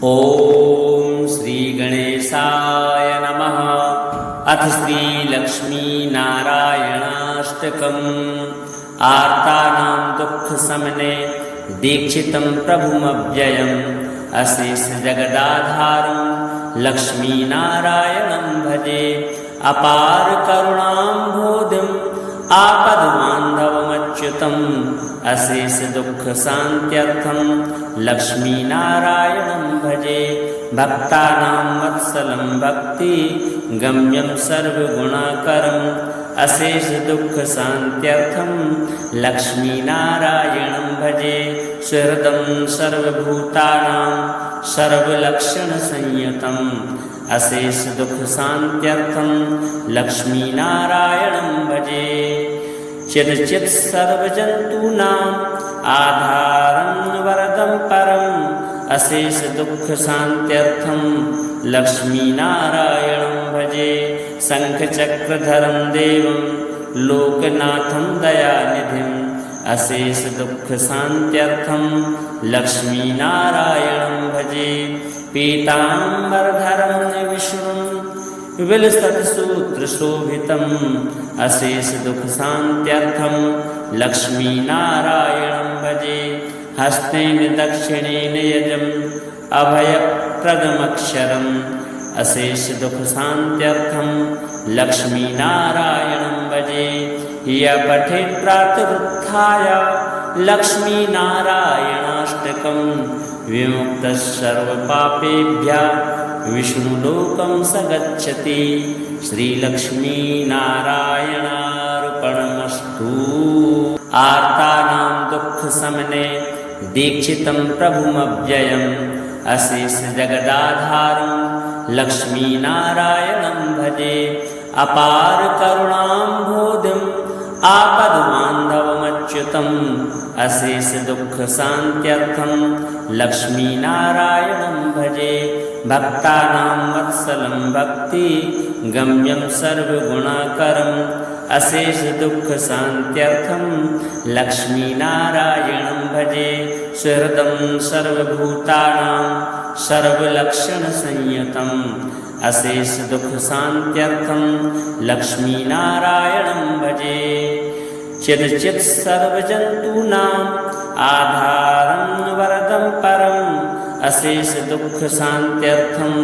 ॐ श्रीगणेशाय नमः। अथ श्रीलक्ष्मीनारायणाष्टकम्। आर्तानां दुःखशमने दीक्षितं प्रभुमव्ययम् अशेषजगदाधारं लक्ष्मीनारायणं भजे। अपारकरुणाम्भोधिम् आपद्बान्धवमच्युतम् अशेषदुःखशान्त्यर्थं लक्ष्मीनारायणं भजे। भक्तानां वत्सलं भक्तिगम्यं सर्वगुणाकरम् अशेषदुःखशान्त्यर्थं लक्ष्मीनारायणं भजे। सुहृदं सर्वभूतानां सर्वलक्षणसंयुतम् अशेषदुःखशान्त्यर्थं लक्ष्मीनारायणं भजे। चिदचित् सर्वजन्तूनाम् आधारं वरदं परम् अशेषदुःखशान्त्यर्थं लक्ष्मीनारायणं भजे। शङ्खचक्रधरं देवं लोकनाथं दयानिधिम् अशेषदुःखशान्त्यर्थं लक्ष्मीनारायणं भजे। पीताम्बरधरं विष्णुं विलसत्सूत्रशोभितम् अशेषदुःखशान्त्यर्थं लक्ष्मीनारायणं भजे। हस्तेन दक्षिणेन यजम् अभयप्रदमक्षरम् अशेषदुःखशान्त्यर्थं लक्ष्मीनारायणं भजे। यः पठेत् प्रातरुत्थाय लक्ष्मीनारायणाष्टकं विमुक्तः सर्वपापेभ्यः विष्णुलोकं स गच्छति। श्रीलक्ष्मीनारायणार्पणमस्तु। आर्तानां दुःखशमने दीक्षितं प्रभुमव्ययम् अशेषजगदाधारं लक्ष्मीनारायणं भजे। अपारकरुणाम्भोधिम् आपद्बान्धवमच्युतम् अशेषदुःखशान्त्यर्थं लक्ष्मीनारायणं भजे। भक्तानां वत्सलं भक्तिगम्यं सर्वगुणाकरम् अशेषदुःखशान्त्यर्थं लक्ष्मीनारायणं भजे। सुहृदं सर्वभूतानां सर्वलक्षणसंयुतम् अशेषदुःखशान्त्यर्थं लक्ष्मीनारायणं भजे। चिदचित् सर्वजन्तूनाम् आधारं वरदं परम् अशेषदुःखशान्त्यर्थं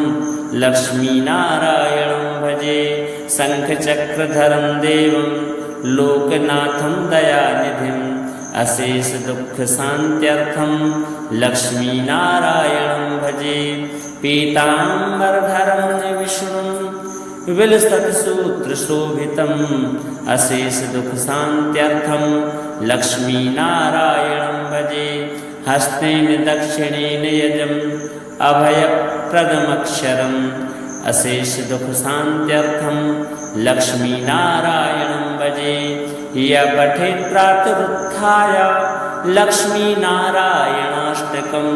लक्ष्मीनारायणं भजे। शङ्खचक्रधरं देवं लोकनाथं दयानिधिम् अशेषदुःखशान्त्यर्थं लक्ष्मीनारायणं भजे। पीताम्बरधरं विष्णुं विलसत्सूत्रशोभितम् अशेषदुःखशान्त्यर्थं लक्ष्मीनारायणं भजे। हस्तेन दक्षिणेन यजम् अभयप्रदमक्षरम् अशेषदुःखशान्त्यर्थं लक्ष्मीनारायणं भजे। यः पठेत् प्रातरुत्थाय लक्ष्मीनारायणाष्टकं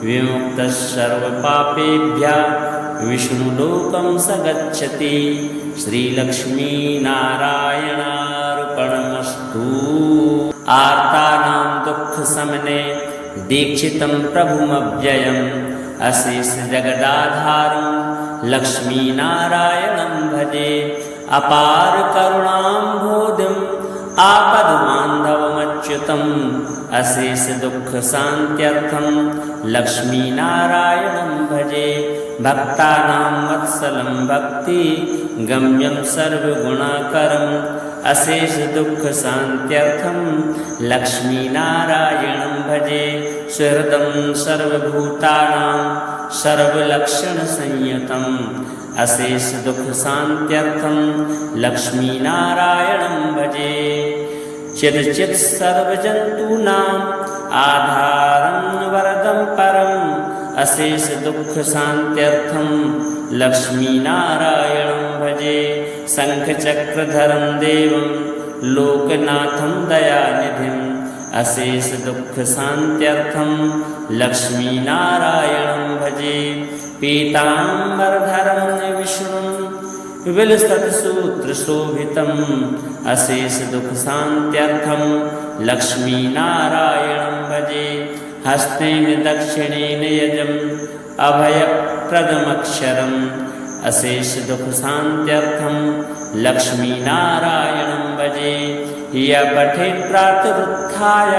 विमुक्तः सर्वपापेभ्यः विष्णुलोकं स गच्छति। श्रीलक्ष्मीनारायणार्पणमस्तु। आर्तानां दुःखशमने दीक्षितं प्रभुमव्ययम् अशेषजगदाधारं लक्ष्मीनारायणं भजे। अपारकरुणाम्भोधिम् आपद्बान्धवमच्युतम् अशेषदुःखशान्त्यर्थं लक्ष्मीनारायणं भजे। भक्तानां वत्सलं भक्तिगम्यं सर्वगुणाकरम् अशेषदुःखशान्त्यर्थं लक्ष्मीनारायणं भजे। सुहृदं सर्वभूतानां सर्वलक्षणसंयुतम् अशेषदुःखशान्त्यर्थं लक्ष्मीनारायणं भजे। चिदचित् सर्वजन्तूनाम् आधारं वरदं परम् अशेषदुःखशान्त्यर्थं लक्ष्मीनारायणं भजे। शङ्खचक्रधरं देवं लोकनाथं दयानिधिम् अशेषदुःखशान्त्यर्थं लक्ष्मीनारायणं भजे। पीताम्बरधरं विष्णुं विलसत्सूत्रशोभितम् अशेषदुःखशान्त्यर्थं लक्ष्मीनारायणं भजे। हस्तेन दक्षिणेन यजम् अभयप्रदमक्षरम् अशेषदुःखशान्त्यर्थं लक्ष्मीनारायणं भजे। य पठेत् प्रातरुत्थाय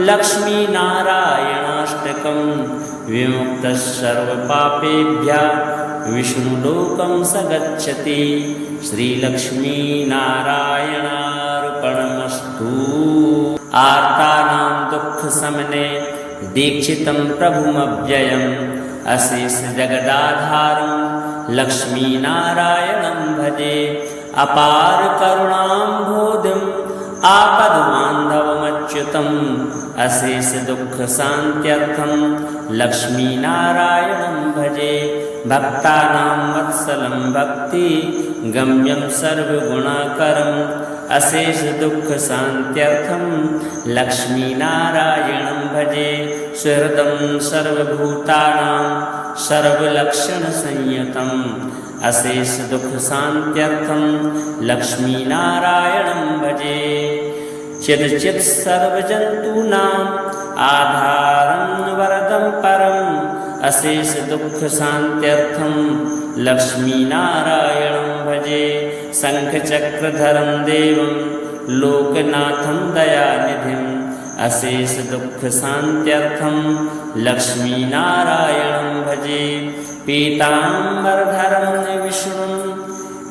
लक्ष्मीनारायणाष्टकं विमुक्तः सर्वपापेभ्यः विष्णुलोकं स गच्छति। श्रीलक्ष्मीनारायणार्पणमस्तु। आर्तानां दुःखशमने दीक्षितं प्रभुमव्ययम् अशेषजगदाधारं लक्ष्मीनारायणं भजे। अपार करुणाम्भोधिम् आपद्बान्धवमच्युतम् अशेषदुःखशान्त्यर्थं लक्ष्मीनारायणं भजे। भक्तानां वत्सलं भक्तिगम्यं सर्वगुणाकरम् अशेषदुःखशान्त्यर्थं लक्ष्मीनारायणं भजे। सुहृदं सर्वभूतानां सर्वलक्षणसंयुतम् अशेषदुःखशान्त्यर्थं लक्ष्मीनारायणं भजे। चिदचित् सर्वजन्तूनाम् आधारं वरदं परम् अशेषदुःखशान्त्यर्थं लक्ष्मीनारायणं भजे। शङ्खचक्रधरं देवं लोकनाथं दयानिधिम् अशेषदुःखशान्त्यर्थं लक्ष्मीनारायणं भजे। पीताम्बरधरं विष्णुं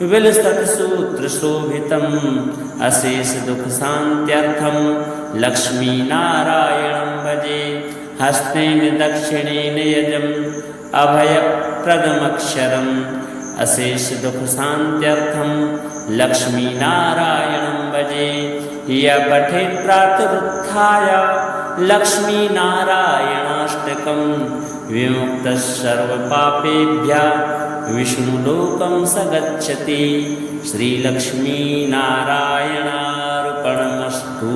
विलसत्सूत्रशोभितम् अशेषदुःखशान्त्यर्थं लक्ष्मीनारायणं भजे। हस्तेन दक्षिणेन यजम् अभयप्रदमक्षरम् अशेषदुःखशान्त्यर्थं लक्ष्मीनारायणं भजे। य पठेत् प्रातरुत्थाय लक्ष्मीनारायणाष्टकं विमुक्तः सर्वपापेभ्यः विष्णुलोकं स गच्छति। श्रीलक्ष्मीनारायणार्पणमस्तु।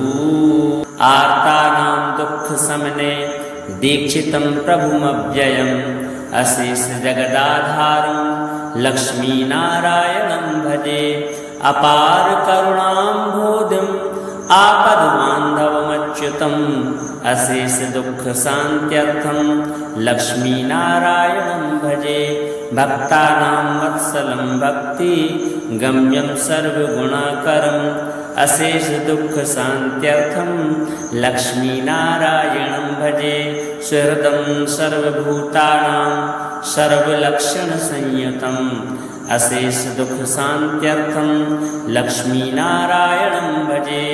आर्तानां दुःखशमने दीक्षितं प्रभुमव्ययम् अशेषजगदाधारं लक्ष्मीनारायणं भजे। अपार करुणाम्भोधिम् आपद्बान्धवमच्युतम् अशेषदुःखशान्त्यर्थं लक्ष्मीनारायणं भजे। भक्तानां वत्सलं भक्तिगम्यं सर्वगुणाकरम् अशेषदुःखशान्त्यर्थं लक्ष्मीनारायणं भजे। सुहृदं सर्वभूतानां सर्वलक्षणसंयुतम् अशेषदुःखशान्त्यर्थं लक्ष्मीनारायणं भजे।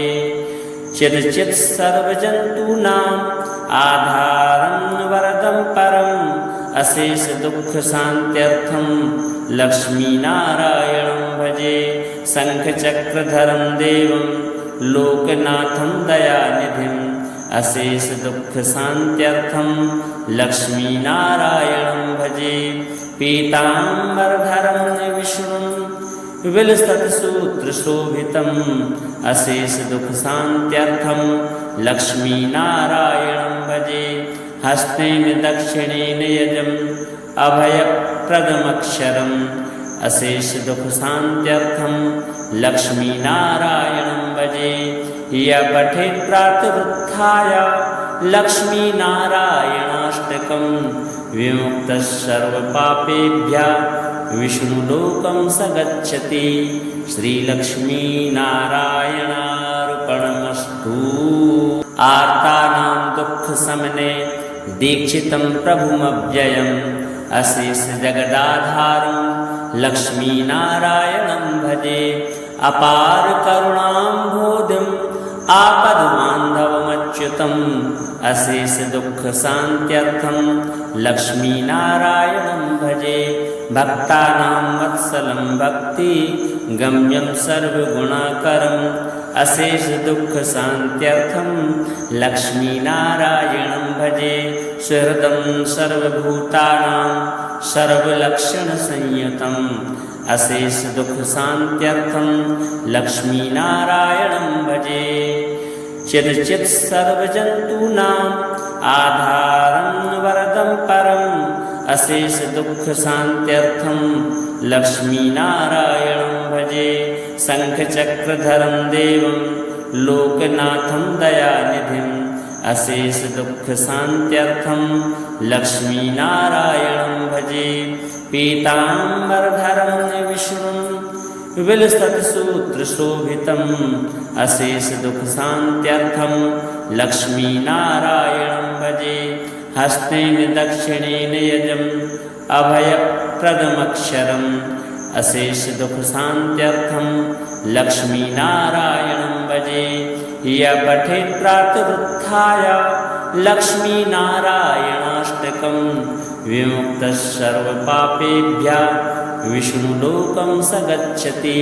चिदचित् सर्वजन्तूनाम् आधारं वरदं परम् अशेषदुःखशान्त्यर्थं लक्ष्मीनारायणं भजे। शङ्खचक्रधरं देवं लोकनाथं दयानिधिम् अशेषदुःखशान्त्यर्थं लक्ष्मीनारायणं भजे। पीताम्बरधरं विष्णुं विलसत्सूत्रशोभितम् अशेषदुःखशान्त्यर्थं लक्ष्मीनारायणं भजे। हस्तेन दक्षिणेन यजम् अभयप्रदमक्षरम् अशेषदुःखशान्त्यर्थं लक्ष्मीनारायणं भजे। य पठेत् प्रातरुत्थाय लक्ष्मीनारायणाष्टकं विमुक्तः सर्वपापेभ्यः विष्णुलोकं स गच्छति। श्रीलक्ष्मीनारायणार्पणमस्तु। आर्तानां दुःखशमने दीक्षितं प्रभुमव्ययम् अशेषजगदाधारं लक्ष्मीनारायणं भजे। अपार करुणाम्भोधिम् आपद्बान्धवमच्युतम् अशेषदुःखशान्त्यर्थं लक्ष्मीनारायणं भजे। भक्तानां वत्सलं भक्तिगम्यं सर्वगुणाकरम् अशेषदुःखशान्त्यर्थं लक्ष्मीनारायणं भजे। सुहृदं सर्वभूतानां सर्वलक्षणसंयुतम् अशेषदुःखशान्त्यर्थं लक्ष्मीनारायणं भजे। चिदचित् सर्वजन्तूनाम् आधारं वरदं परम् अशेषदुःखशान्त्यर्थं लक्ष्मीनारायणं भजे। शङ्खचक्रधरं देवं लोकनाथं दयानिधिम् अशेष दुख शांत्यर्थम लक्ष्मीनारायणं भजे। पीताम्बरधरं विष्णुं विलसत्सूत्रशोभितम् अशेष दुख शांत्यर्थम लक्ष्मीनारायणं भजे। हस्तेन दक्षिणेन यजम् अभयप्रदमक्षरम् अशेष दुख शांत्यर्थम लक्ष्मीनारायणं भजे। य पठेत् प्रातरुत्थाय लक्ष्मीनारायणाष्टकं विमुक्तः सर्वपापेभ्यः विष्णुलोकं स गच्छति।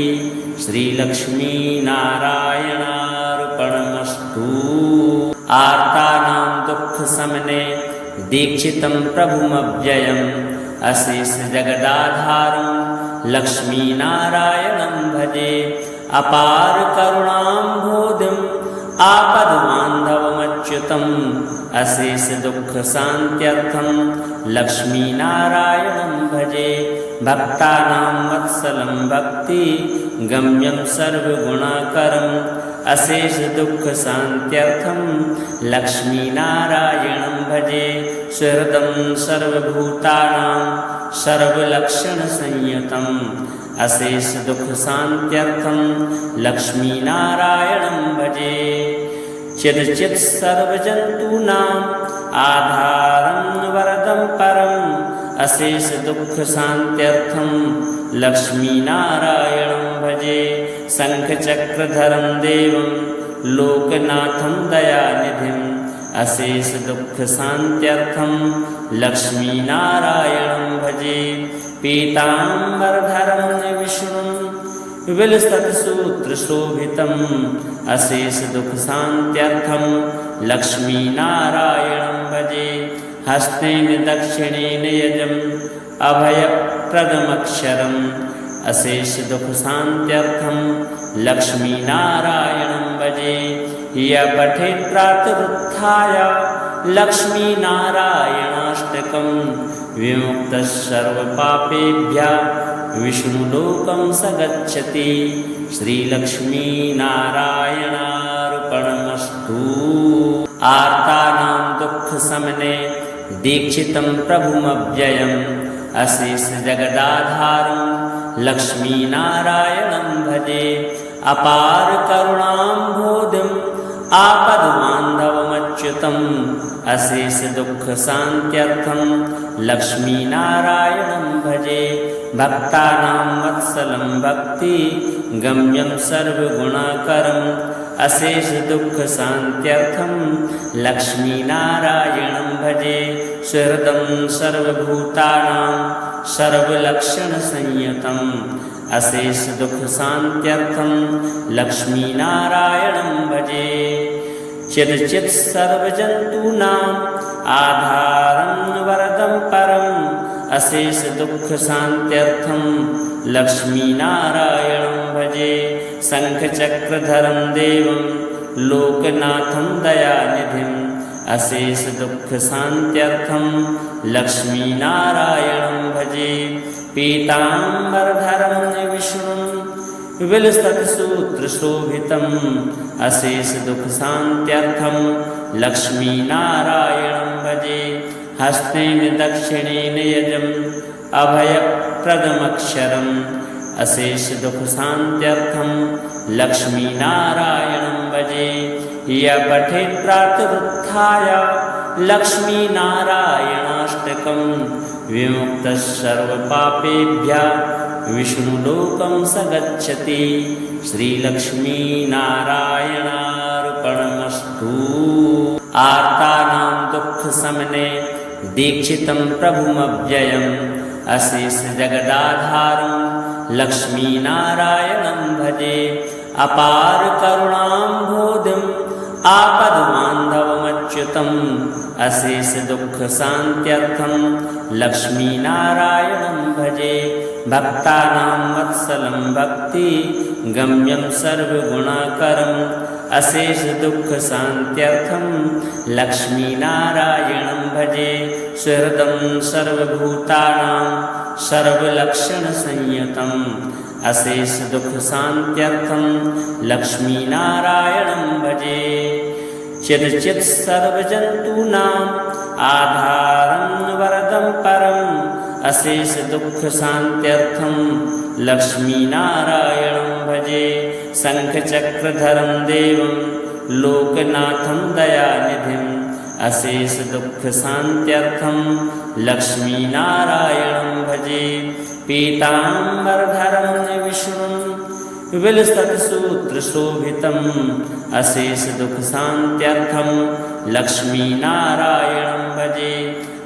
श्रीलक्ष्मीनारायणार्पणमस्तु। आर्तानां दुःखशमने दीक्षितं प्रभुमव्ययम् अशेष जगदाधारं लक्ष्मीनारायणं भजे। अपार करुणाम्भोधिम् आपद्बान्धवमच्युतम् अशेष दुख शांत्यर्थम लक्ष्मीनारायणं भजे। भक्तानां वत्सलं भक्ति गम्यं सर्वगुणाकरम् अशेष दुख शांत्यर्थम लक्ष्मीनारायणं भजे। सुहृदं सर्वभूतानां सर्वलक्षणसंयुतम् अशेष दुख शांत्यर्थम लक्ष्मीनारायणं भजे। चिदचित् सर्वजन्तूनाम् आधारं वरदं परम् अशेष दुख शांत्यर्थम लक्ष्मीनारायणं भजे। शंखचक्रधरं देवं लोकनाथं दयानिधिम् अशेष दुख शांत्यर्थम लक्ष्मीनारायणं भजे। पीताम्बरधरं विष्णुं विलसत्सूत्रशोभितम् अशेष दुख शांत्यर्थम लक्ष्मीनारायणं भजे। हस्तेन दक्षिणेन यजम् अभयप्रदमक्षरम् अशेष दुख शांत्यर्थम लक्ष्मीनारायणं भजे। य पठेत् प्रातरुत्थाय लक्ष्मीनारायणाष्टकं विमुक्तः सर्वपापेभ्यः विष्णुलोकं स गच्छति। श्रीलक्ष्मीनारायणार्पणमस्तु। आर्तानां दुःखशमने दीक्षितं प्रभुमव्ययम् अशेष जगदाधारं लक्ष्मीनारायणं भजे। अपार करुणाम्भोधिम् आपद्बान्धवमच्युतम् अशेष दुख शांत्यर्थम लक्ष्मीनारायणं भजे। भक्तानां वत्सलं भक्ति गम्यं सर्वगुणाकरम् अशेष दुख शांत्यर्थम लक्ष्मीनारायणं भजे। सुहृदं सर्वभूतानां सर्वलक्षणसंयुतम् अशेष दुख शांत्यर्थम लक्ष्मीनारायणं भजे। चिदचित् सर्वजन्तूनाम् आधारं वरदं परम् अशेष दुख शांत्यर्थम लक्ष्मीनारायणं भजे। शंखचक्रधरं देवं लोकनाथं दयानिधिम् अशेष दुख शांत्यर्थम लक्ष्मीनारायणं भजे। पीताम्बरधरं विष्णुं विलसत्सूत्रशोभितम् अशेष दुख शांत्यर्थम लक्ष्मीनारायणं भजे। हस्तेन दक्षिणेन यजम् अभयप्रदमक्षरम् अशेष दुख शांत्यर्थम लक्ष्मीनारायणं भजे। य पठेत् प्रातरुत्थाय लक्ष्मीनारायणाष्टकं विमुक्तः सर्वपापेभ्यः विष्णुलोकं स गच्छति। श्रीलक्ष्मीनारायणार्पणमस्तु। आर्तानां दुःखशमने दीक्षितं प्रभुमव्ययम् अशेष जगदाधारं लक्ष्मीनारायणं भजे। अपार करुणाम्भोधिम् आपद्बान्धवमच्युतम् अशेष दुख शांत्यर्थम लक्ष्मीनारायणं भजे। भक्तानां वत्सलं भक्ति गम्यं सर्वगुणाकरम् अशेष दुख शांत्यर्थम लक्ष्मीनारायणं भजे। सुहृदं सर्वभूतानां सर्वलक्षणसंयुतम् अशेष दुख शांत्यर्थम लक्ष्मीनारायणं भजे। चिरचित् सर्वजन्तूनाम् आधारं वरदं परम् अशेष दुःखशान्त्यर्थं लक्ष्मीनारायणं भजे। शङ्खचक्रधरं देवं लोकनाथं दयानिधिम् अशेष दुःखशान्त्यर्थं लक्ष्मीनारायणं भजे। पीताम्बरधरं विष्णुं विलसत्सूत्रशोभितम् अशेष दुःखशान्त्यर्थं लक्ष्मीनारायणं भजे।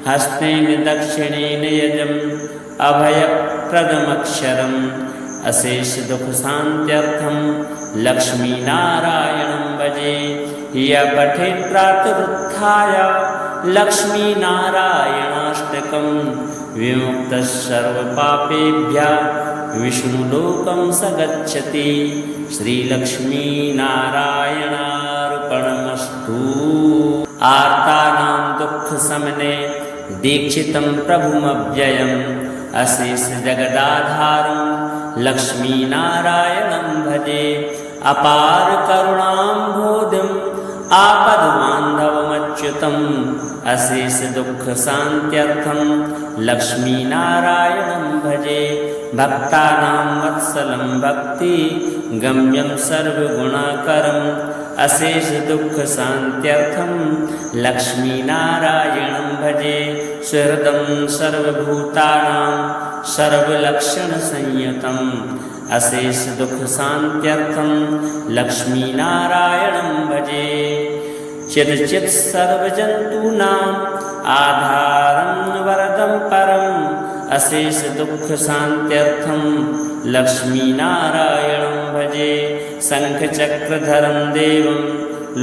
हस्तेन दक्षिणेन यजम् अभयप्रदमक्षरम् अशेष दुःखशान्त्यर्थं लक्ष्मीनारायणं भजे। य पठेत् प्रातरुत्थाय लक्ष्मीनारायणाष्टकं विमुक्तः सर्वपापेभ्यः विष्णुलोकं स गच्छति। श्रीलक्ष्मीनारायणार्पणमस्तु। आर्तानां दुःखशमने दीक्षितं प्रभुमव्ययम् अशेष जगदाधारं लक्ष्मीनारायणं भजे। अपार करुणाम्भोधिम् आपद्बान्धवमच्युतम् अशेष दुःखशान्त्यर्थं लक्ष्मीनारायणं भजे। भक्तानां वत्सलं भक्ति गम्यं सर्वगुणाकरम् अशेष दुःखशान्त्यर्थं लक्ष्मीनारायणं भजे। सुहृदं सर्वभूतानां सर्वलक्षणसंयुतम् अशेष दुःखशान्त्यर्थं लक्ष्मीनारायणं भजे। चिरचित् सर्वजन्तूनाम् आधारं वरदं परम् अशेष दुःखशान्त्यर्थं लक्ष्मीनारायणं भजे। शङ्खचक्रधरं देवं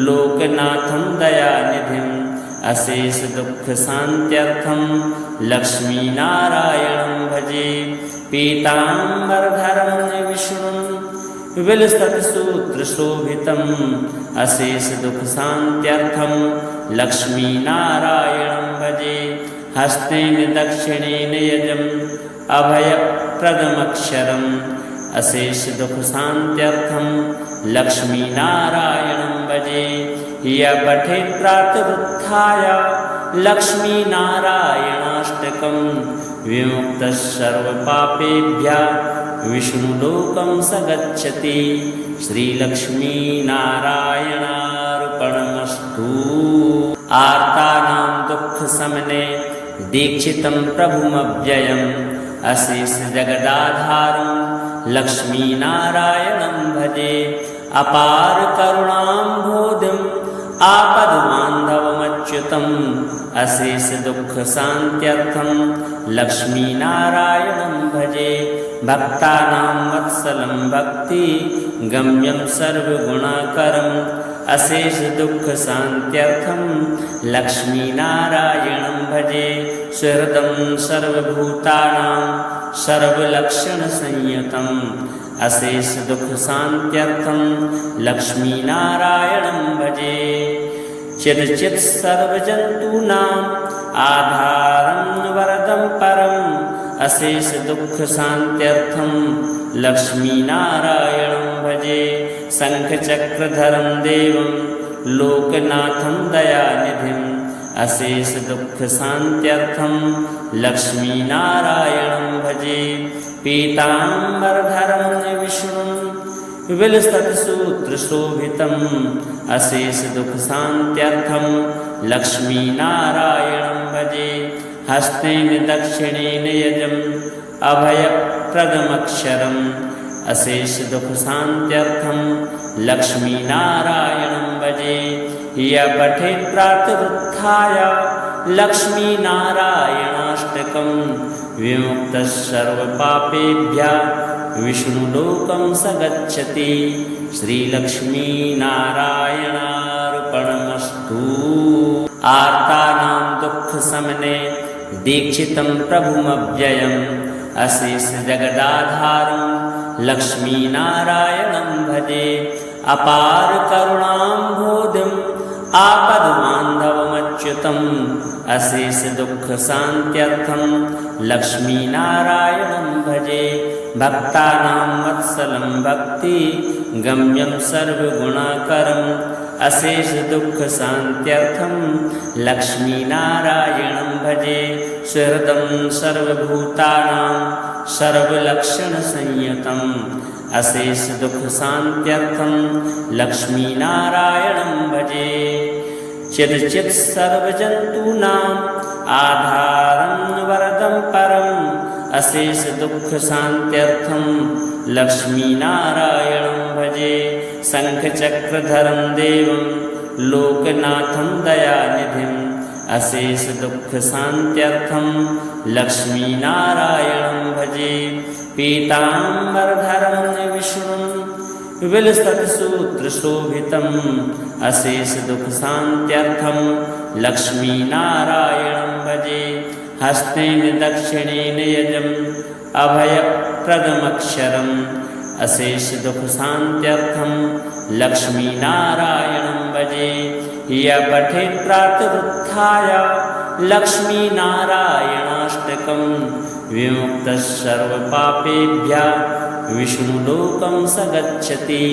लोकनाथं दयानिधिम् अशेष दुःखशान्त्यर्थं लक्ष्मीनारायणं भजे। पीताम्बरधरं विष्णुं विलसत्सूत्रशोभितम् अशेष दुःखशान्त्यर्थं लक्ष्मीनारायणं भजे। हस्तेन दक्षिणेन यजम् अभयप्रदमक्षरम् अशेष दुःखशान्त्यर्थं लक्ष्मीनारायणं भजे। य पठेत् प्रातरुत्थाय लक्ष्मीनारायणाष्टकं विमुक्तः सर्वपापेभ्यः विष्णुलोकं स गच्छति। श्रीलक्ष्मीनारायणार्पणमस्तु। आर्तानां दुःखशमने दीक्षितं प्रभुमव्ययम् अशेष जगदाधारं लक्ष्मीनारायणं भजे। अपार करुणाम्भोधिम् आपद्बान्धवमच्युतम् अशेष दुःखशान्त्यर्थं लक्ष्मीनारायणं भजे। भक्तानां वत्सलं भक्ति गम्यं सर्वगुणाकरम् अशेष दुःखशान्त्यर्थं लक्ष्मीनारायणं भजे। सुहृदं सर्वभूतानां सर्वलक्षणसंयुतम् अशेष दुःखशान्त्यर्थं लक्ष्मीनारायणं भजे। चिरचित् सर्वजन्तूनाम् आधारं वरदं परम् अशेष दुःखशान्त्यर्थं लक्ष्मीनारायणं भजे। शङ्खचक्रधरं देवं लोकनाथं दयानिधिम् अशेष दुःखशान्त्यर्थं लक्ष्मीनारायणं भजे। पीताम्बरधरं विष्णुं विलसत्सूत्रशोभितम् अशेष दुःखशान्त्यर्थं लक्ष्मीनारायणं भजे। हस्तेन दक्षिणेन यजम् अभयप्रदमक्षरम् अशेष दुःखशान्त्यर्थं लक्ष्मीनारायणं भजे। य पठेत् प्रातरुत्थाय लक्ष्मीनारायणाष्टकं विमुक्तः सर्वपापेभ्यः विष्णुलोकं स गच्छति। श्रीलक्ष्मीनारायणार्पणमस्तु। आर्तानां दुःखशमने दीक्षितं प्रभुमव्ययम् अशेष जगदाधारं लक्ष्मीनारायणं भजे। अपार करुणाम्भोधिम् आपद्बान्धवमच्युतम् अशेष दुःखशान्त्यर्थं लक्ष्मीनारायणं भजे। भक्तानां वत्सलं भक्ति गम्यं सर्वगुणाकरम् अशेष दुख शान्त्यर्थं लक्ष्मीनारायणं भजे सुहृदं सर्वभूतानां सर्वलक्षणसंयुतम् अशेष दुख शान्त्यर्थं लक्ष्मीनारायणं भजे चिदचित् सर्वजन्तूनाम् आधारं वरदं परम् अशेष दुख शान्त्यर्थं लक्ष्मीनारायणं भजे शङ्खचक्रधरं देवं लोकनाथं दयानिधिम् अशेष दुख शान्त्यर्थं लक्ष्मीनारायणं भजे पीताम्बरधरं विष्णुं विलसत्सूत्रशोभितम् अशेष दुख शान्त्यर्थं लक्ष्मीनारायणं भजे हस्तेन दक्षिणेन यजम् अभयप्रदमक्षरम् अशेष दुख शान्त्यर्थं लक्ष्मीनारायणं भजे य पठेत् प्रातरुत्थाय लक्ष्मीनारायणाष्टकं विमुक्तः सर्वपापेभ्यः विष्णुलोकं स गच्छति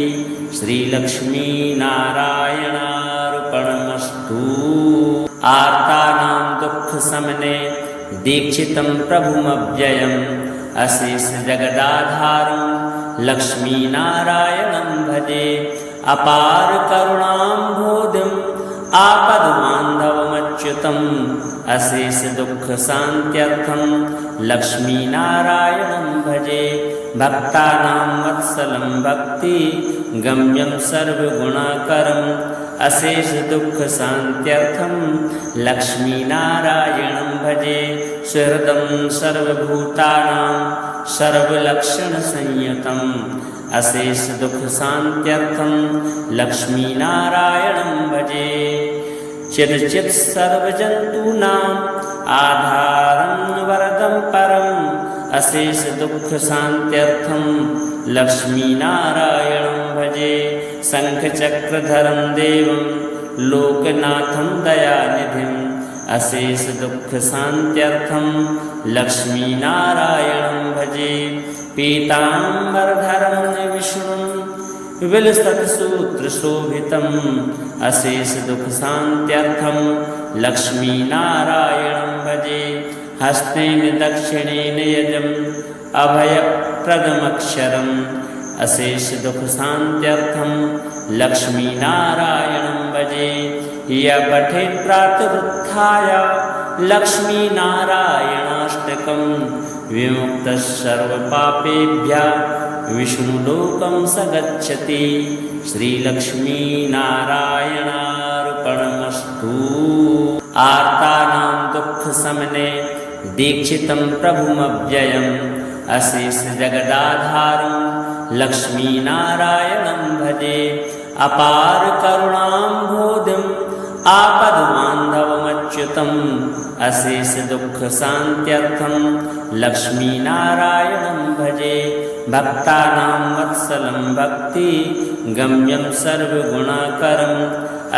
श्रीलक्ष्मीनारायणार्पणमस्तु आर्तानां दुःखशमने दीक्षितं प्रभुमव्ययम् अशेष जगदाधारं लक्ष्मीनारायणं भजे अपार करुणाम्भोधिम् आपद्बान्धवमच्युतम् अशेष दुख शान्त्यर्थं लक्ष्मीनारायणं भजे भक्तानां वत्सलं भक्ति गम्यं सर्वगुणाकरम् अशेष दुख शान्त्यर्थं लक्ष्मीनारायणं भजे सुहृदं सर्वभूतानां सर्वलक्षणसंयुतम् अशेष दुख शान्त्यर्थं लक्ष्मीनारायणं भजे चिदचित् सर्वजन्तूनाम् आधारं वरदं परम् अशेष दुख शान्त्यर्थं लक्ष्मीनारायणं भजे शङ्खचक्रधरं देवं लोकनाथं दयानिधिम् अशेष दुख शान्त्यर्थं लक्ष्मीनारायणं भजे पीताम्बरधरं विष्णुं विलसत्सूत्रशोभितम् अशेष दुख शान्त्यर्थं लक्ष्मीनारायणं भजे हस्तेन दक्षिणेन यजम् अभयप्रदमक्षरम् अशेष दुख शान्त्यर्थं लक्ष्मीनारायणं भजे य पठेत् प्रातरुत्थाय लक्ष्मीनारायणाष्टकं विमुक्तः सर्वपापेभ्यः विष्णुलोकं स गच्छति श्रीलक्ष्मीनारायणार्पणमस्तु आर्तानां दुःखशमने दीक्षितं प्रभुमव्ययम् अशेष जगदाधारं लक्ष्मीनारायणं भजे अपार करुणाम्भोधिम् आपद्बान्धवमच्युतम् अशेष दुख शान्त्यर्थं लक्ष्मीनारायणं भजे भक्तानां वत्सलं भक्ति गम्यं सर्वगुणाकरम्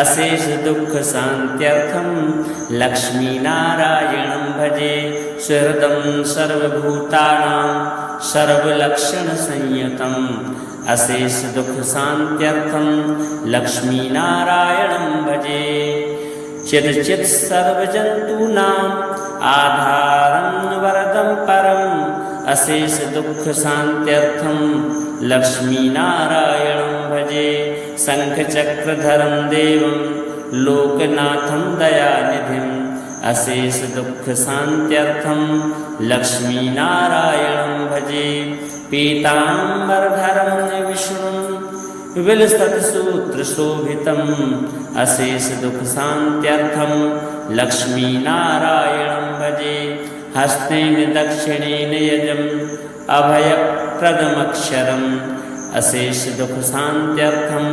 अशेष दुख शान्त्यर्थं लक्ष्मीनारायणं भजे सुहृदं सर्वभूतानां सर्वलक्षणसंयुतम् अशेष दुख शान्त्यर्थं लक्ष्मीनारायणं भजे चिदचित् सर्वजन्तूनाम् आधारं वरदं परम् अशेष दुख शान्त्यर्थं लक्ष्मीनारायणं भजे शङ्खचक्रधरं देवं लोकनाथं दयानिधिम् अशेष दुख शान्त्यर्थं लक्ष्मीनारायणं भजे पीताम्बरधरं विष्णुं विलसत्सूत्रशोभितम् अशेष दुख शान्त्यर्थं लक्ष्मीनारायणं भजे हस्तेन दक्षिणेन यजम् अभयप्रदमक्षरम् अशेष दुख शान्त्यर्थं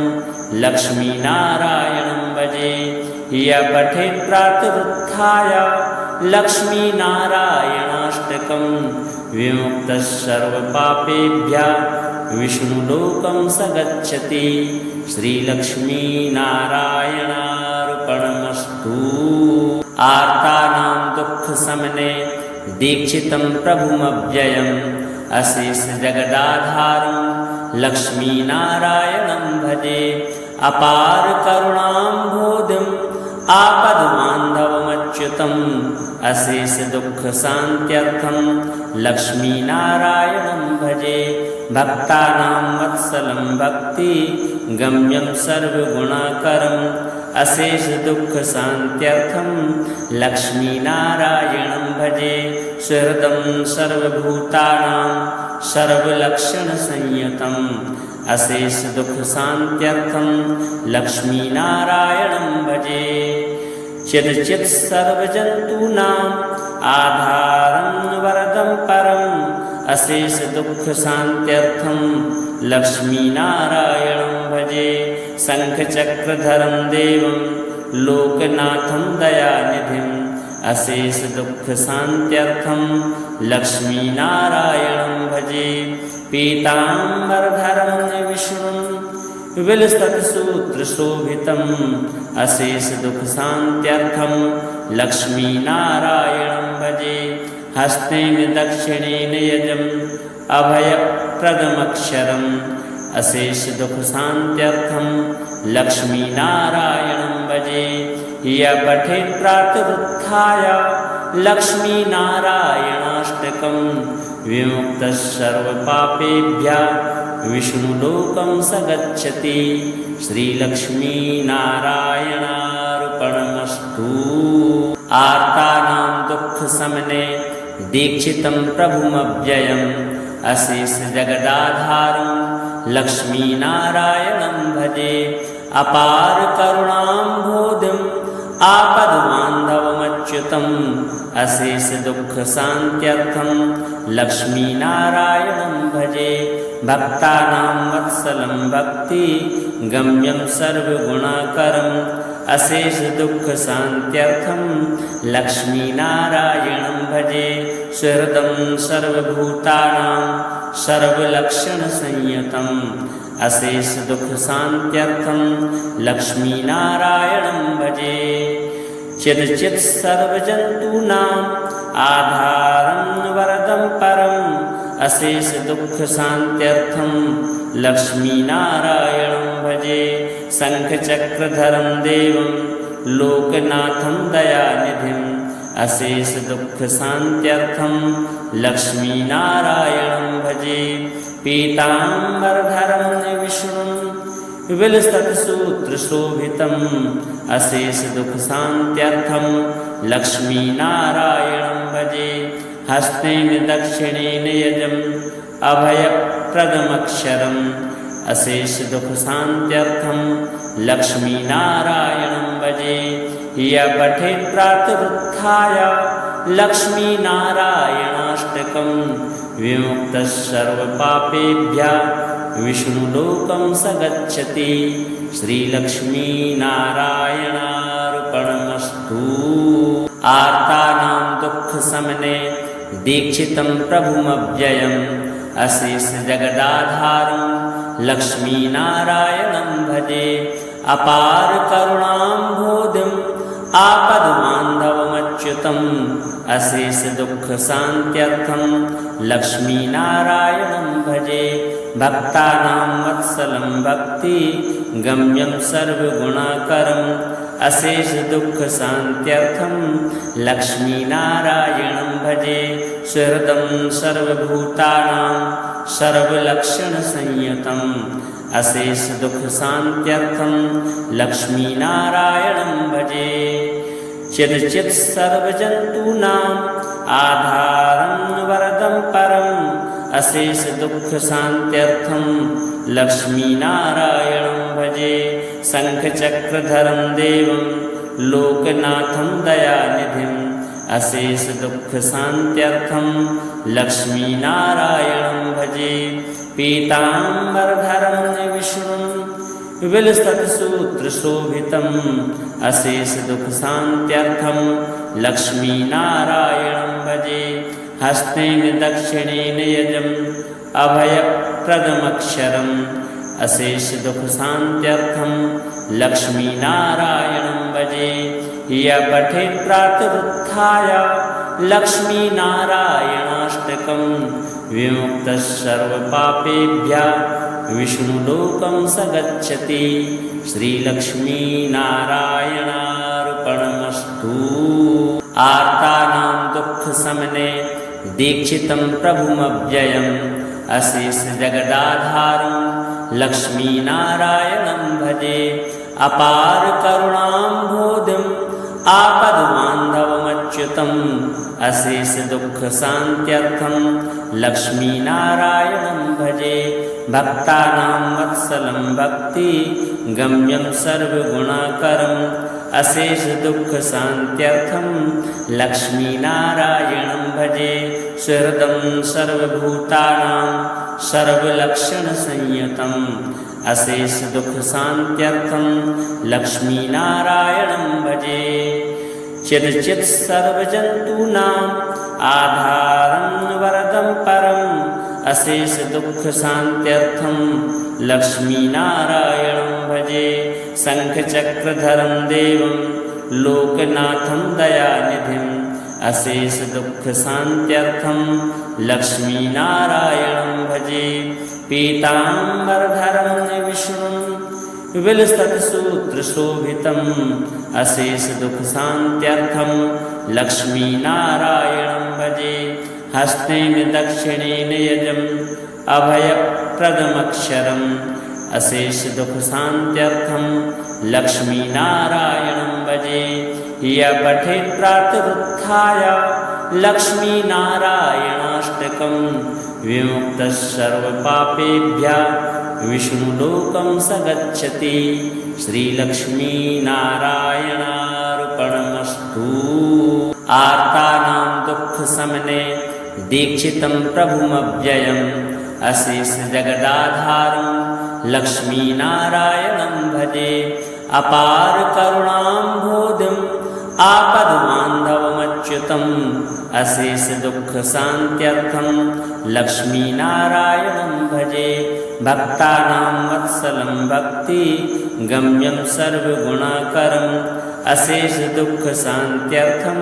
लक्ष्मीनारायणं भजे य पठेत् प्रातरुत्थाय लक्ष्मीनारायणाष्टकं विमुक्तः सर्वपापेभ्यः विष्णुलोकं स गच्छति श्रीलक्ष्मीनारायणार्पणमस्तु आर्तानां दुःखशमने दीक्षितं प्रभुमव्ययम् अशेष जगदाधारं लक्ष्मीनारायणं भजे अपार करुणाम्भोधिम् आपद्बान्धवमच्युतम् अशेष दुःख शान्त्यर्थं लक्ष्मीनारायणं भजे। भक्तानां वत्सलं भक्ति गम्यं सर्वगुणाकरम् अशेष दुःख शान्त्यर्थं लक्ष्मीनारायणं भजे। सुहृदं सर्वभूतानां सर्वलक्षणसंयुतम् अशेष दुःख शान्त्यर्थं लक्ष्मीनारायणं भजे। चित् सर्वजन्तूनाम् आधारं वरदं परम् अशेष दुःख शान्त्यर्थं लक्ष्मीनारायणं भजे। शङ्खचक्रधरं देवं लोकनाथं दयानिधिम् अशेष दुःख शान्त्यर्थं लक्ष्मीनारायणं भजे। पीताम्बरधरं विष्णुं विलसत्सूत्रशोभितम् अशेष दुःख शान्त्यर्थं लक्ष्मीनारायणं भजे। हस्तेन दक्षिणेन यजम् अभयप्रदमक्षरम् अशेष दुःख शान्त्यर्थं लक्ष्मीनारायणं भजे। य पठेत् प्रातरुत्थाय लक्ष्मीनारायणाष्टकं विमुक्तः सर्वपापेभ्यः विष्णुलोकं स गच्छति। श्रीलक्ष्मीनारायणार्पणमस्तु। आर्तानां दुःखशमने दीक्षितं प्रभुमव्ययम् अशेष जगदाधारं लक्ष्मीनारायणं भजे। अपार करुणाम्भोधिम् आपद्बान्धवमच्युतम् अशेष दुःख शान्त्यर्थं लक्ष्मीनारायणं भजे। भक्तानां वत्सलं भक्ति गम्यं सर्वगुणाकरम् अशेष दुःख शान्त्यर्थं लक्ष्मीनारायणं भजे। सुहृदं सर्वभूतानां सर्वलक्षणसंयुतम् अशेष दुःख शान्त्यर्थं लक्ष्मीनारायणं भजे। चित् सर्वजन्तूनाम् आधारं वरदं परम् अशेष दुःख शान्त्यर्थं लक्ष्मीनारायणं भजे। शङ्खचक्रधरं देवं लोकनाथं दयानिधिम् अशेष दुःख शान्त्यर्थं लक्ष्मीनारायणं भजे। पीताम्बरधरं विष्णुं विलसत्सूत्रशोभितम् अशेष दुःख शान्त्यर्थं लक्ष्मीनारायणं भजे। हस्तेन दक्षिणेन यजम् अभयप्रदमक्षरम् अशेष दुःख शान्त्यर्थं लक्ष्मीनारायणं भजे। य पठेत् प्रातरुत्थाय लक्ष्मीनारायणाष्टकं विमुक्तः सर्वपापेभ्यः विष्णुलोकं स गच्छति। श्रीलक्ष्मीनारायणार्पणमस्तु। आर्तानां दुःखशमने दीक्षितं प्रभुमव्ययम् अशेष जगदाधारं लक्ष्मीनारायणं भजे। अपार करुणाम्भोधिम् आपद्बान्धवमच्युतम् अशेष दुःख शान्त्यर्थं लक्ष्मीनारायणं भजे। भक्तानां वत्सलं भक्ति गम्यं सर्वगुणाकरम् अशेष दुःख शान्त्यर्थं लक्ष्मीनारायणं भजे। सुहृदं सर्वभूतानां सर्वलक्षणसंयुतम् अशेष दुःख शान्त्यर्थं लक्ष्मीनारायणं भजे। चित् सर्वजन्तूनाम् आधारं वरदं परम् अशेष दुःख शान्त्यर्थं लक्ष्मीनारायणं भजे। शङ्खचक्रधरं देवं लोकनाथं दयानिधिम् अशेष दुःख शान्त्यर्थं लक्ष्मीनारायणं भजे। पीताम्बरधरं विष्णुं विलसत्सूत्रशोभितम् अशेष दुःख शान्त्यर्थं लक्ष्मीनारायणं भजे। हस्तेन दक्षिणेन यजम् अभयप्रदमक्षरम् अशेष दुःख शान्त्यर्थं लक्ष्मीनारायणं भजे। य पठेत् प्रातरुत्थाय लक्ष्मीनारायणाष्टकं विमुक्तः सर्वपापेभ्यः विष्णुलोकं स गच्छति। श्रीलक्ष्मीनारायणार्पणमस्तु। आर्तानां दुःखशमने दीक्षितं प्रभुमव्ययम् अशेष जगदाधारं लक्ष्मीनारायणं भजे। अपार करुणाम्भोधिम् आपद्बान्धवमच्युतम् अशेष दुःखशान्त्यर्थं लक्ष्मीनारायणं भजे। भक्तानां वत्सलं भक्ति गम्यं सर्वगुणाकरम् अशेष दुःखशान्त्यर्थं लक्ष्मीनारायणं भजे। सुहृदं सर्वभूतानां सर्वलक्षणसंयुतम् अशेष दुःखशान्त्यर्थं लक्ष्मीनारायणं भजे। चिदचित् सर्वजन्तूनाम् आधारं वरदं परम् अशेष दुःखशान्त्यर्थं लक्ष्मीनारायणं भजे। शङ्खचक्रधरं देवं लोकनाथं दयानिधिम् अशेष दुःखशान्त्यर्थं लक्ष्मीनारायणं भजे। पीताम्बरधरं विष्णुं विलसत्सूत्रशोभितम् अशेष दुःखशान्त्यर्थं लक्ष्मीनारायणं भजे। हस्तेन दक्षिणेन यजम् अभयप्रदमक्षरम् अशेष दुःखशान्त्यर्थं लक्ष्मीनारायणं भजे। य पठेत् प्रातरुत्थाय लक्ष्मीनारायणाष्टकं विमुक्तः सर्वपापेभ्यः विष्णुलोकं स गच्छति। श्रीलक्ष्मीनारायणार्पणमस्तु। आर्तानां दुःखशमने दीक्षितं प्रभुमव्ययम् अशेष जगदाधारं लक्ष्मीनारायणं भजे। अपार करुणाम्भोधिम् आपद्बान्धवमच्युतम् अशेष दुःखशान्त्यर्थं लक्ष्मीनारायणं भजे। भक्तानां वत्सलं भक्ति गम्यं सर्वगुणाकरम् अशेष दुःखशान्त्यर्थं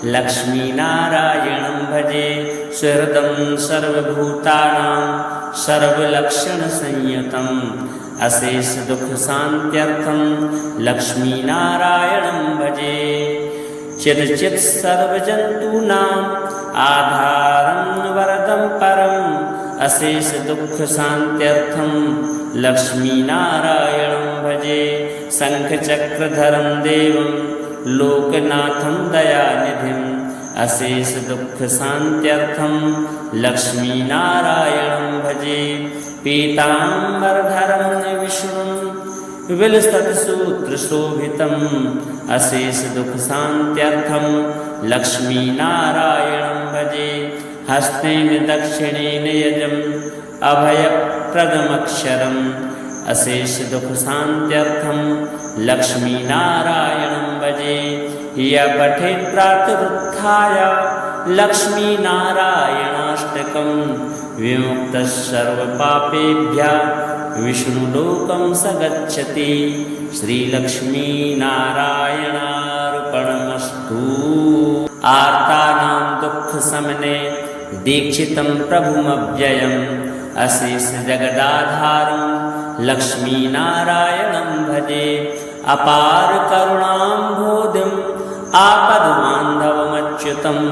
लक्ष्मीनारायणं भजे। सुहृदं सर्वभूतानां सर्वलक्षणसंयुतम् अशेष दुःखशान्त्यर्थं लक्ष्मीनारायणं भजे। चिदचित् सर्वजन्तूनाम् आधारं वरदं परम् अशेष दुःखशान्त्यर्थं लक्ष्मीनारायणं भजे। शङ्खचक्रधरं देवं लोकनाथं दयानिधिम् अशेष दुःखशान्त्यर्थं लक्ष्मीनारायणं भजे। पीताम्बरधरं विष्णुं विलसत्सूत्रशोभितम् अशेष दुःखशान्त्यर्थं लक्ष्मीनारायणं भजे। हस्तेन दक्षिणेन यजम् अभयप्रदमक्षरम् अशेष दुःखशान्त्यर्थं लक्ष्मीनारायणं भजे। य पठेत् प्रातरुत्थाय लक्ष्मीनारायणाष्टकं विमुक्तः सर्वपापेभ्यः विष्णुलोकं स गच्छति। श्रीलक्ष्मीनारायणार्पणमस्तु। आर्तानां दुःखशमने दीक्षितं प्रभुमव्ययम् अशेष जगदाधारं लक्ष्मीनारायणं भजे। अपार करुणाम्भोधिम् आपद्बान्धवमच्युतम्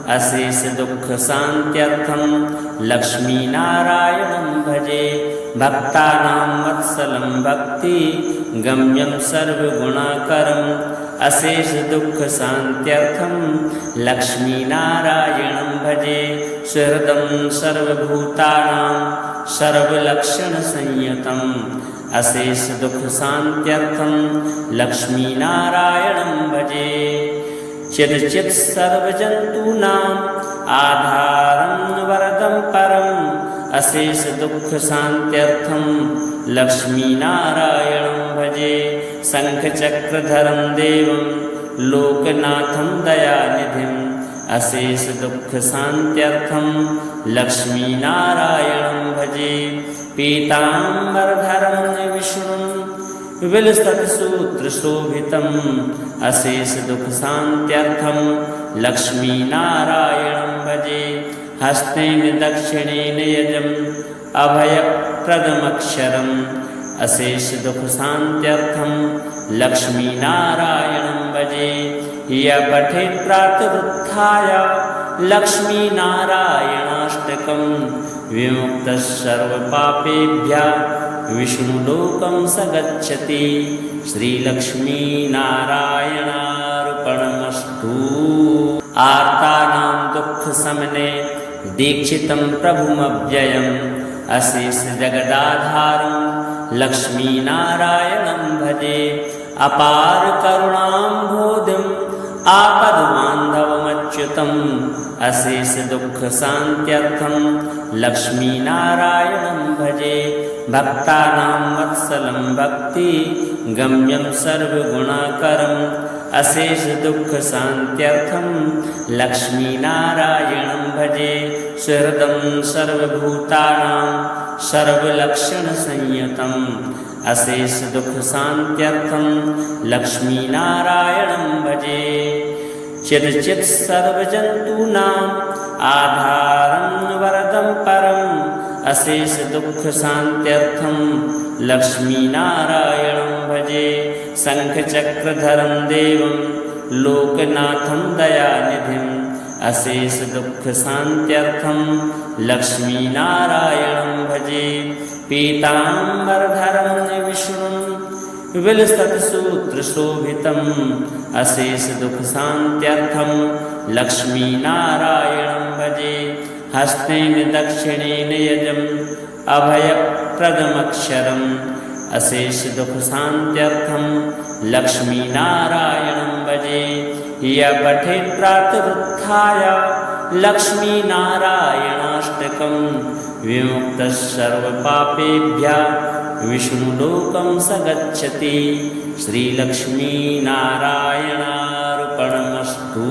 अशेष दुःखशान्त्यर्थं लक्ष्मीनारायणं भजे। भक्तानां वत्सलं भक्ति गम्यं सर्वगुणाकरम् अशेष दुःखशान्त्यर्थं लक्ष्मीनारायणं भजे। सुहृदं सर्वभूतानां सर्वलक्षणसंयुतम् अशेष दुःखशान्त्यर्थं लक्ष्मीनारायणं भजे। चिदचित् सर्वजन्तूनाम् आधारं वरदं परम् अशेष दुःखशान्त्यर्थं लक्ष्मीनारायणं भजे। शङ्खचक्रधरं देवं लोकनाथं दयानिधिम् अशेष दुःखशान्त्यर्थं लक्ष्मीनारायणं भजे। पीताम्बरधरं विष्णुं विलसत्सूत्रशोभितम् अशेष दुःखशान्त्यर्थं लक्ष्मीनारायणं भजे। हस्तेन दक्षिणेन यजम् अभयप्रदमक्षरम् अशेषदुःखशान्त्यर्थं लक्ष्मीनारायणं भजे। यः पठेत् प्रातरुत्थाय लक्ष्मीनारायणाष्टकं विमुक्तः सर्वपापेभ्यः विष्णुलोकं स गच्छति। श्रीलक्ष्मीनारायणार्पणमस्तु। आर्तानां दुःखशमने दीक्षितं प्रभुमव्ययम् अशेषजगदाधारं लक्ष्मीनारायणं भजे। अपार करुणाम्भोधिम् आपद्बान्धवमच्युतम् अशेषदुःखशान्त्यर्थं लक्ष्मीनारायणं भजे। भक्तानां वत्सलं भक्तिगम्यं सर्वगुणाकरम् अशेषदुःखशान्त्यर्थं लक्ष्मीनारायणं भजे। सुहृदं सर्वभूतानां सर्वलक्षणसंयुतम् अशेषदुःखशान्त्यर्थं लक्ष्मीनारायणं भजे। चिरचित् सर्वजन्तूनाम् आधारं वरदं परम् अशेषदुःखशान्त्यर्थं लक्ष्मीनारायणं भजे। शङ्खचक्रधरं देवं लोकनाथं दयानिधिम् अशेषदुःखशान्त्यर्थं लक्ष्मीनारायणं भजे। पीताम्बरधरं विष्णुं विलसत्सूत्रशोभितम् अशेषदुःखशान्त्यर्थं लक्ष्मीनारायणं भजे। हस्तेन दक्षिणेन यजम् अभयप्रदमक्षरम् अशेषदुःखशान्त्यर्थं लक्ष्मीनारायणं भजे। यः पठेत् प्रातरुत्थाय लक्ष्मीनारायणाष्टकं विमुक्तः सर्वपापेभ्यः विष्णुलोकं स गच्छति। श्रीलक्ष्मीनारायणार्पणमस्तु।